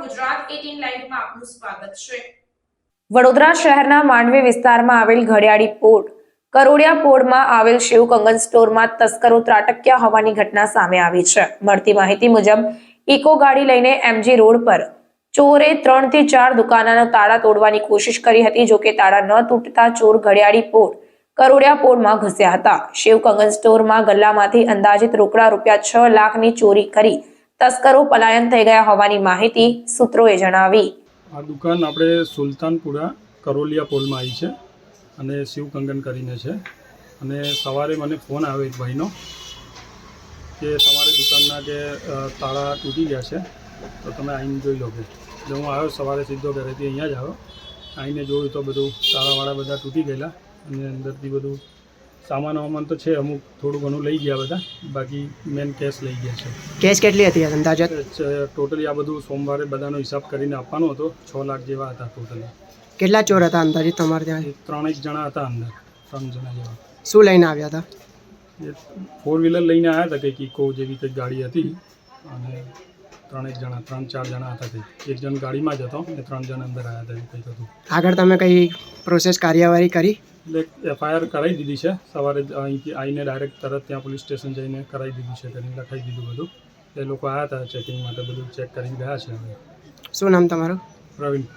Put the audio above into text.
ગુજરાત 18 લાઈવમાં આપનું સ્વાગત છે। વડોદરા શહેરના માંડવી વિસ્તારમાં આવેલ ઘડિયાળી પોળ કરોડિયા પોળમાં આવેલ શિવ કંગન સ્ટોરમાં તસ્કરો ત્રાટક્યા હોવાની ઘટના સામે આવી છે। મળતી માહિતી મુજબ ઇકો ગાડી લઈને એમજી રોડ પર ચોરે 3 થી 4 દુકાનોના તાળા તોડવાની કોશિશ કરી હતી। જો કે તાળા ન તૂટતા ચોર ઘડિયાળી પોળ કરોડિયા પોળમાં ઘૂસ્યા હતા। શિવ કંગન સ્ટોરમાં ગલ્લામાંથી અંદાજિત રોકડા રૂપિયા 6 લાખની ચોરી કરી તસ્કરો પલાયન થઈ ગયા હોવાની માહિતી સૂત્રોએ જણાવી। આ દુકાન આપણે સુલતાનપુરા કરોલિયા પોલમાં આવી છે અને શિવ કંગન કરીને છે। અને સવારે મને ફોન આવ્યો એક ભાઈનો કે તમારી દુકાનના કે તાળા તૂટી ગયા છે તો તમે આવીને જોઈ લો કે। એટલે હું આવ્યો સવારે સીધો ઘરેથી અહીંયા જ આવ્યો। આવીને જોયું તો બધું તાળાવાળા બધા તૂટી ગયેલા અને અંદરથી બધું સામાન વામાન તો છે, અમુક થોડું ઘણું લઈ ગયા બધા, બાકી મેન કેશ લઈ ગયા છે। કેશ કેટલી હતી અંદાજત? ટોટલી આ બધું સોમવારે બધાનો હિસાબ કરીને આપવાનો હતો। 6 લાખ જેવા હતા ટોટલી। કેટલા ચોર હતા અંદાજિત તમારે ત્યાં? 3 જણા હતા અંદર, 3 જણા જેવા। શું લઈને આવ્યા હતા? એ 4 વ્હીલર લઈને આવ્યા હતા, કંઈક ઇકો જેવી કંઈક ગાડી હતી અને 3-4 જણા હતા કંઈક। એક જણ ગાડીમાં જ હતો અને 3 જણ અંદર આવ્યા હતા, કંઈક હતું। આગળ તમે કઈ પ્રોસેસ કાર્યવાહી કરી? એટલે FIR કરાવી દીધી છે। સવારે અહીંથી આવીને ડાયરેક્ટ તરત ત્યાં પોલીસ સ્ટેશન જઈને કરાવી દીધું છે, કરીને લખાવી દીધું બધું। એ લોકો આવ્યા હતા ચેકિંગ માટે, બધું ચેક કરીને ગયા છે હવે। શું નામ તમારું? પ્રવીણ।